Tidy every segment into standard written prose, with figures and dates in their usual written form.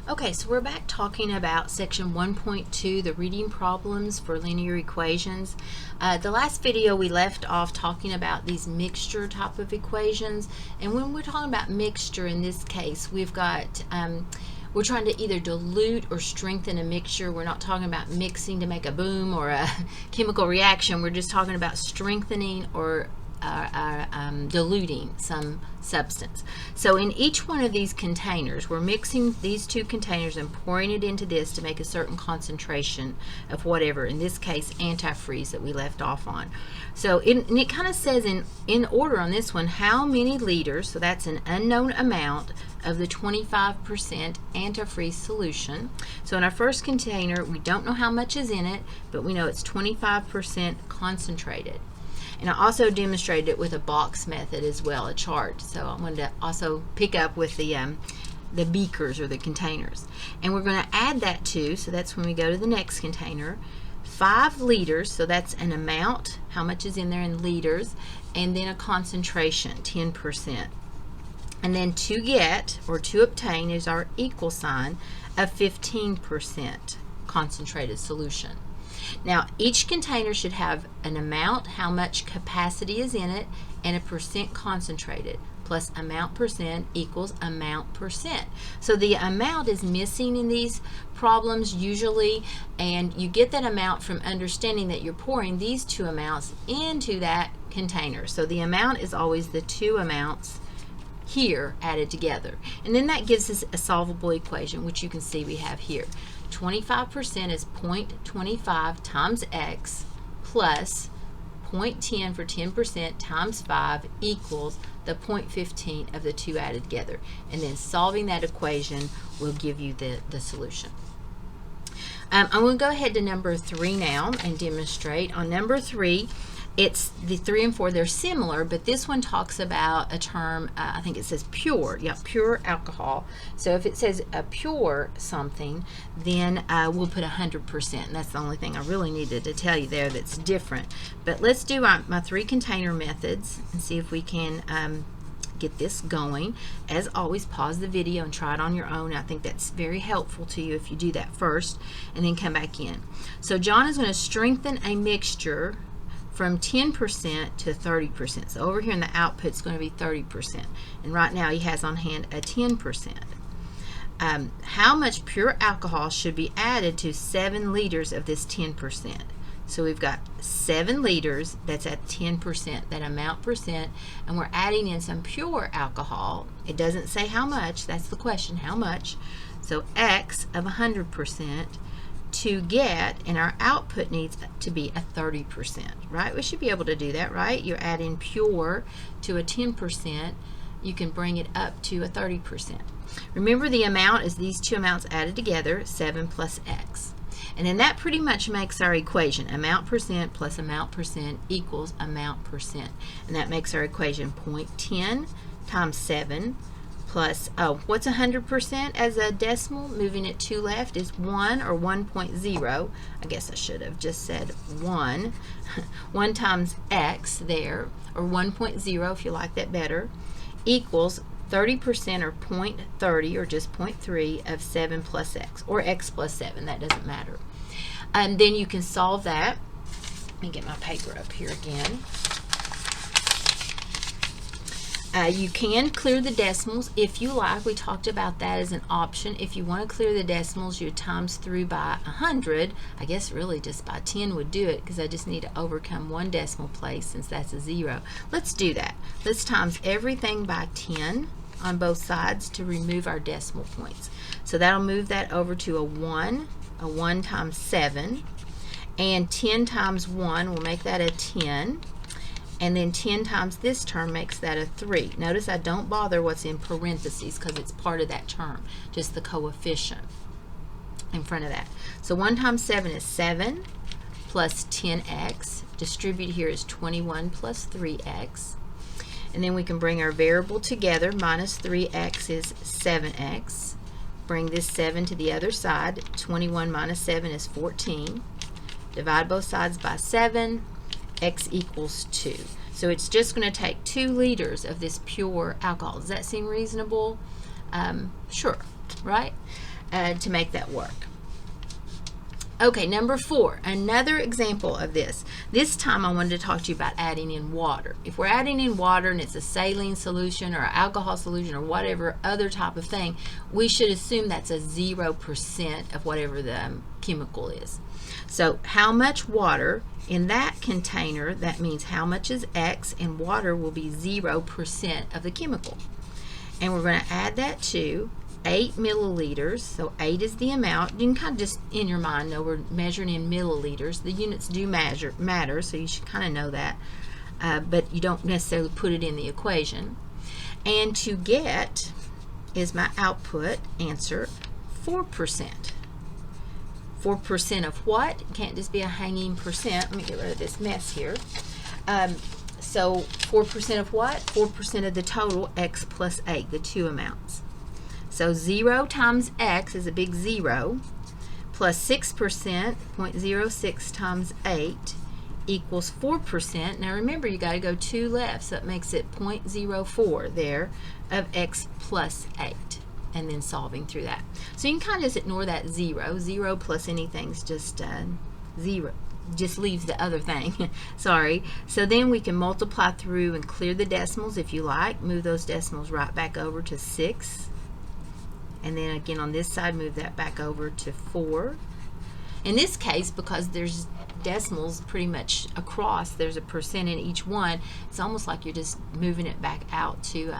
Okay, so we're back talking about section 1.2, the reading problems for linear equations. The last video we left off talking about these mixture type of equations, and when we're talking about mixture in this case, we've got we're trying to either dilute or strengthen a mixture. We're not talking about mixing to make a boom or a chemical reaction. We're just talking about strengthening or diluting some substance. So in each one of these containers, we're mixing these two containers and pouring it into this to make a certain concentration of whatever, in this case antifreeze that we left off on. So it kind of says in order on this one how many liters, so that's an unknown amount, of the 25% antifreeze solution. So in our first container, we don't know how much is in it, but we know it's 25% concentrated. And I also demonstrated it with a box method as well, a chart. So I'm going to also pick up with the beakers or the containers. And we're going to add that to, so that's when we go to the next container, 5 liters, so that's an amount, how much is in there in liters, and then a concentration, 10%. And then to get, or to obtain, is our equal sign of 15% concentrated solution. Now, each container should have an amount, how much capacity is in it, and a percent concentrated, plus amount percent equals amount percent. So the amount is missing in these problems usually, and you get that amount from understanding that you're pouring these two amounts into that container. So the amount is always the two amounts here added together. And then that gives us a solvable equation, which you can see we have here. 25% is 0.25 times x plus 0.10 for 10% times 5 equals the 0.15 of the two added together. And then solving that equation will give you the solution. I'm going to go ahead to number 3 now and demonstrate. On number 3, it's the 3 and 4, they're similar, but this one talks about a term, I think it says pure, pure alcohol. So if it says a pure something, then we'll put 100%. And that's the only thing I really needed to tell you there that's different. But let's do my 3 container methods and see if we can get this going. As always, pause the video and try it on your own. I think that's very helpful to you if you do that first and then come back in. So John is going to strengthen a mixture from 10% to 30%. So over here in the output, it's going to be 30%. And right now he has on hand a 10%. How much pure alcohol should be added to 7 liters of this 10%? So we've got 7 liters, that's at 10%, that amount percent, and we're adding in some pure alcohol. It doesn't say how much, that's the question, how much? So X of 100%. To get, and our output needs to be a 30%, right? We should be able to do that, right? You're adding pure to a 10%, you can bring it up to a 30%. Remember, the amount is these two amounts added together, 7 plus X. And then that pretty much makes our equation. Amount percent plus amount percent equals amount percent. And that makes our equation 0.10 times 7 plus, what's 100% as a decimal? Moving it 2 left is 1 or 1.0. I guess I should have just said 1. 1 times x there, or 1.0 if you like that better, equals 30% or 0.30 or just 0.3 of 7 plus x, or x plus 7, that doesn't matter. And then you can solve that. Let me get my paper up here again. You can clear the decimals if you like. We talked about that as an option. If you want to clear the decimals, you times through by 100. I guess really just by 10 would do it, because I just need to overcome 1 decimal place since that's a 0. Let's do that. Let's times everything by 10 on both sides to remove our decimal points. So that'll move that over to a 1 times 7, and 10 times 1 will make that a 10. And then 10 times this term makes that a 3. Notice I don't bother what's in parentheses because it's part of that term, just the coefficient in front of that. So 1 times 7 is 7 plus 10x. Distributed here is 21 plus 3x. And then we can bring our variable together. Minus 3x is 7x. Bring this 7 to the other side. 21 minus 7 is 14. Divide both sides by 7. X equals 2. So it's just going to take 2 liters of this pure alcohol. Does that seem reasonable? Sure, right? to make that work. Okay, number 4, another example of this. This time I wanted to talk to you about adding in water. If we're adding in water and it's a saline solution or an alcohol solution or whatever other type of thing, we should assume that's a 0% of whatever the chemical is. So how much water in that container, that means how much is X, and water will be 0% of the chemical. And we're going to add that to 8 milliliters, so 8 is the amount. You can kind of just in your mind know we're measuring in milliliters. The units do matter, so you should kind of know that, but you don't necessarily put it in the equation. And to get is my output answer 4%. 4% of what? It can't just be a hanging percent. Let me get rid of this mess here. So 4% of what? 4% of the total, X plus 8, the two amounts. So 0 times X is a big 0, plus 6%, 0.06 times 8 equals 4%. Now remember, you got to go 2 left, so it makes it 0.04 there of X plus 8, and then solving through that. So you can kind of just ignore that 0. 0 plus anything's just 0. Just leaves the other thing. Sorry. So then we can multiply through and clear the decimals if you like. Move those decimals right back over to 6. And then again on this side, move that back over to 4. In this case, because there's decimals pretty much across, there's a percent in each one, it's almost like you're just moving it back out to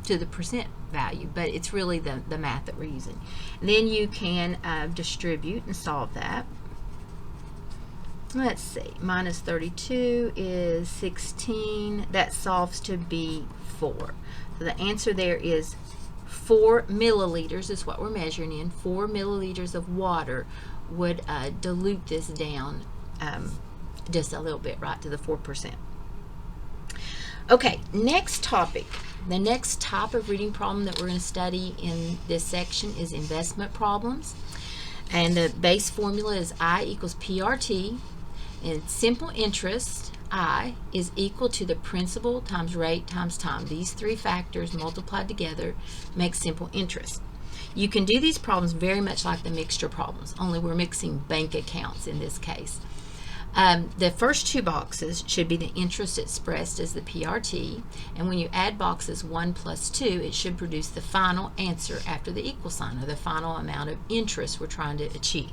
the percent value, but it's really the math that we're using. And then you can distribute and solve that. Let's see, minus 32 is 16. That solves to be 4. So the answer there is 4 milliliters is what we're measuring in. 4 milliliters of water would dilute this down just a little bit, right, to the 4%. Okay, next topic. The next type of reading problem that we're going to study in this section is investment problems. And the base formula is I equals PRT. And simple interest, I, is equal to the principal times rate times time. These 3 factors multiplied together make simple interest. You can do these problems very much like the mixture problems, only we're mixing bank accounts in this case. The first 2 boxes should be the interest expressed as the PRT, and when you add boxes 1 plus 2, it should produce the final answer after the equal sign, or the final amount of interest we're trying to achieve.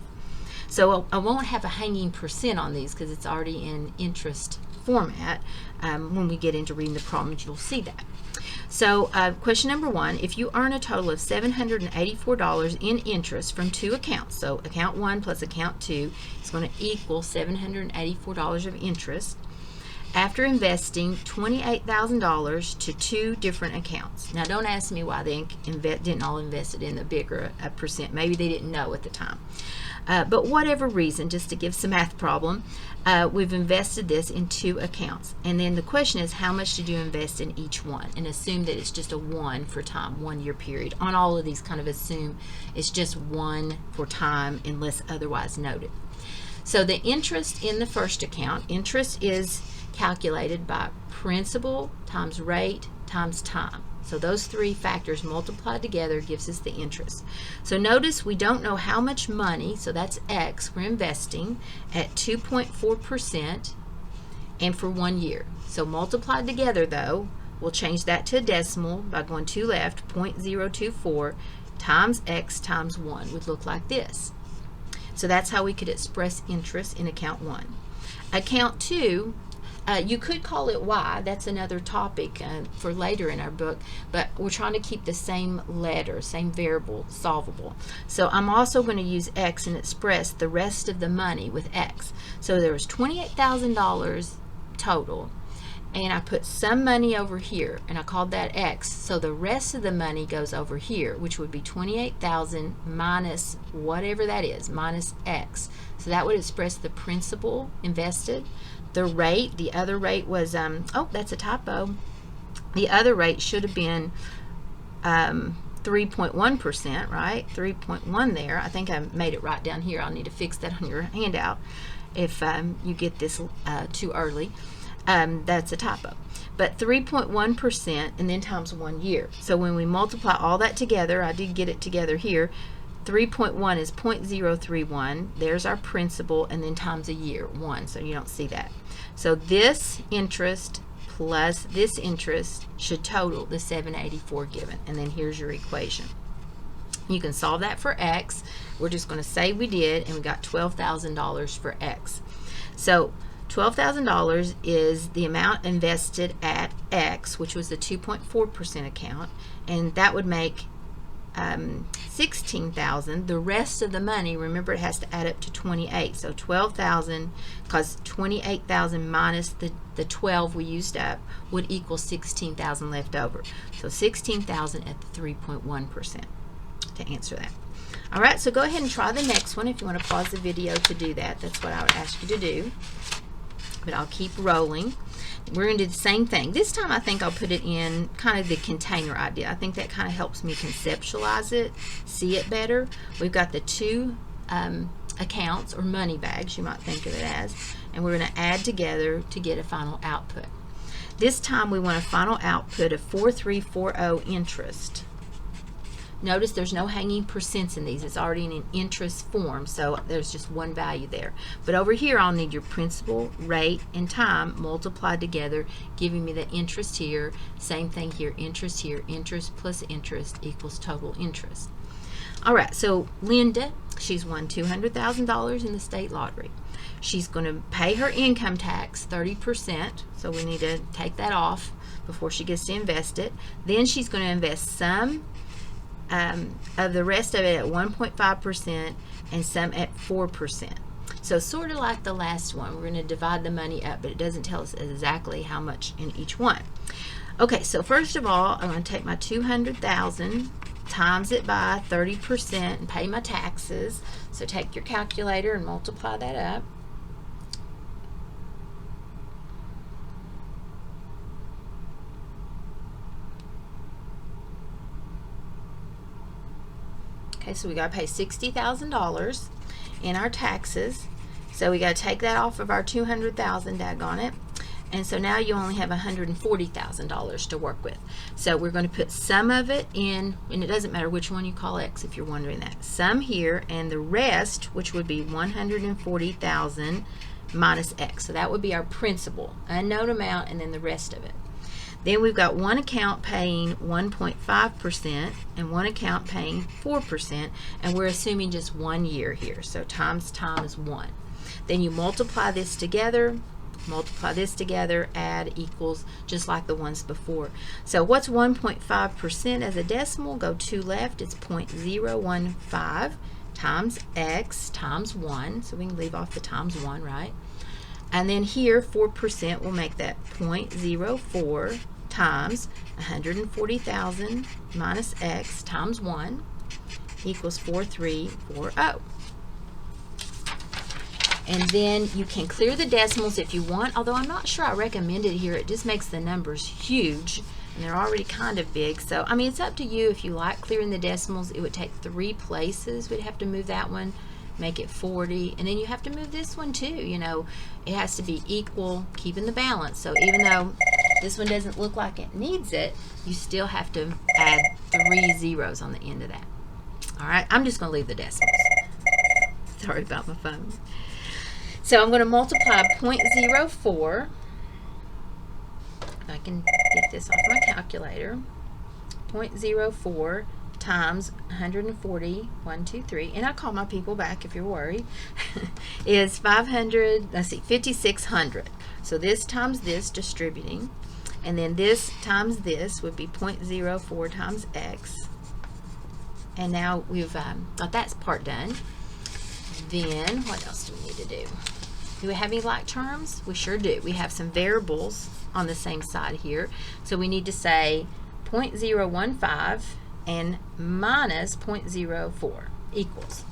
So I won't have a hanging percent on these because it's already in interest format. When we get into reading the problems, you'll see that. So question number 1, if you earn a total of $784 in interest from 2 accounts, so account 1 plus account 2 is going to equal $784 of interest after investing $28,000 to 2 different accounts. Now don't ask me why they didn't all invest it in the bigger percent. Maybe they didn't know at the time. But whatever reason, just to give some math problem, we've invested this in 2 accounts. And then the question is, how much did you invest in each one? And assume that it's just a 1 for time, 1 year period. On all of these, kind of assume it's just 1 for time unless otherwise noted. So the interest in the first account, interest is calculated by principal times rate times time. So those 3 factors multiplied together gives us the interest. So notice we don't know how much money, so that's X, we're investing at 2.4% and for 1 year. So multiplied together though, we'll change that to a decimal by going 2 left, 0.024 times X times 1 would look like this. So that's how we could express interest in account 1. Account 2, you could call it Y. That's another topic for later in our book, but we're trying to keep the same letter, same variable solvable. So I'm also going to use X and express the rest of the money with X. So there was $28,000 total, and I put some money over here, and I called that X. So the rest of the money goes over here, which would be $28,000 minus whatever that is, minus X. So that would express the principal invested. The rate, the other rate was, oh, that's a typo. The other rate should have been 3.1%, right? 3.1 there. I think I made it right down here. I'll need to fix that on your handout if you get this too early. That's a typo. But 3.1% and then times 1 year. So when we multiply all that together, I did get it together here, 3.1 is 0.031. There's our principal, and then times a year, 1, so you don't see that. So this interest plus this interest should total the 784 given, and then here's your equation. You can solve that for x. We're just going to say we did, and we got $12,000 for x. So $12,000 is the amount invested at x, which was the 2.4% account, and that would make $16,000. The rest of the money, remember, it has to add up to 28. So 12,000, because 28,000 minus the 12 we used up would equal 16,000 left over. So 16,000 at the 3.1% to answer that. All right, so go ahead and try the next one if you want to pause the video to do that. That's what I would ask you to do. But I'll keep rolling. We're going to do the same thing. This time I think I'll put it in kind of the container idea. I think that kind of helps me conceptualize it, see it better. We've got the two accounts, or money bags, you might think of it as, and we're going to add together to get a final output. This time we want a final output of 4340 interest. Notice there's no hanging percents in these. It's already in an interest form, so there's just one value there. But over here, I'll need your principal, rate, and time multiplied together, giving me the interest here. Same thing here, interest here. Interest plus interest equals total interest. All right, so Linda, she's won $200,000 in the state lottery. She's going to pay her income tax 30%, so we need to take that off before she gets to invest it. Then she's going to invest some of the rest of it at 1.5% and some at 4%. So sort of like the last one, we're going to divide the money up, but it doesn't tell us exactly how much in each one. Okay, so first of all, I'm going to take my $200,000, times it by 30%, and pay my taxes. So take your calculator and multiply that up. Okay, so we got to pay $60,000 in our taxes. So we got to take that off of our $200,000, daggone it. And so now you only have $140,000 to work with. So we're going to put some of it in, and it doesn't matter which one you call X if you're wondering that. Some here, and the rest, which would be $140,000 minus X. So that would be our principal, unknown amount, and then the rest of it. Then we've got one account paying 1.5% and one account paying 4%, and we're assuming just 1 year here, so times 1. Then you multiply this together, add, equals, just like the ones before. So what's 1.5% as a decimal? Go 2 left, it's 0.015 times X times 1, so we can leave off the times 1, right? And then here, 4% will make that 0.04 times 140,000 minus X times 1 equals 4340. And then you can clear the decimals if you want, although I'm not sure I recommend it here. It just makes the numbers huge, and they're already kind of big. So, I mean, it's up to you if you like clearing the decimals. It would take 3 places. We'd have to move that one, make it 40, and then you have to move this one too. You know, it has to be equal, keeping the balance. So even though this one doesn't look like it needs it, you still have to add 3 zeros on the end of that. All right, I'm just going to leave the decimals. Sorry about my phone. So I'm going to multiply 0.04. I can get this off my calculator. 0.04 times 140, 1, 2, 3, and I'll call my people back if you're worried, is 5,600. So this times this, distributing, and then this times this would be 0.04 times X. And now we've got that part done. Then what else do we need to do? Do we have any like terms? We sure do. We have some variables on the same side here. So we need to say 0.015 and minus 0.04 equals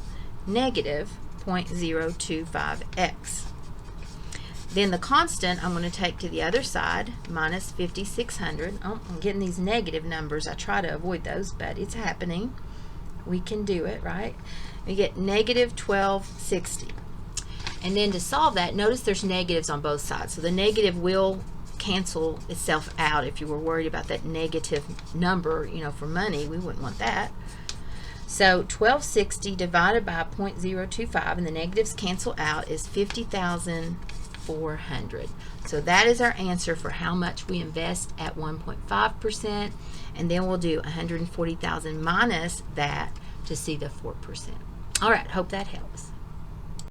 negative 0.025x. Then the constant I'm going to take to the other side, minus 5,600. Oh, I'm getting these negative numbers. I try to avoid those, but it's happening. We can do it, right? We get negative 1260. And then to solve that, notice there's negatives on both sides. So the negative will cancel itself out. If you were worried about that negative number, you know, for money, we wouldn't want that. So 1260 divided by 0.025, and the negatives cancel out, is 50,400. So that is our answer for how much we invest at 1.5%, and then we'll do 140,000 minus that to see the 4%. All right, hope that helps.